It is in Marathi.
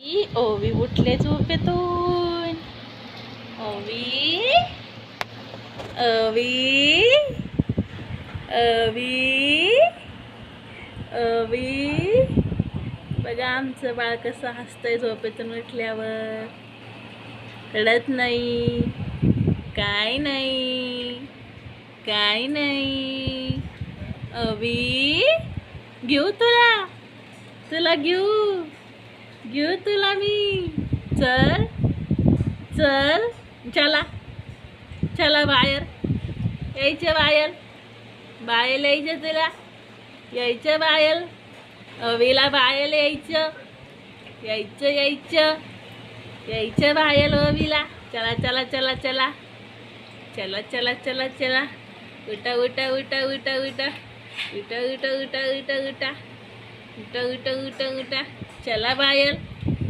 ओवी उठले झोपेतून. ओवी ओवी ओवी ओवी बघा आमचं बाळ कसं हसतंय झोपेतून उठल्यावर. रडत नाही, काय नाही, काय नाही. ओवी घेऊ तुला, तुला घेऊ घेऊ तुला मी. चल चल, चला चला बाहेर यायचं, बाहेर बाहेर यायचं, तुला यायचं बाहेर. ओवीला बाहेर यायचं, यायचं यायचं यायचं बाहेर ओवीला. चला चला चला चला चला चला चला चला. उठा उठा उठा उठा उठा उठा उठा उठा उठा उठा उठा उठा उठा उठा. चला बाहेर.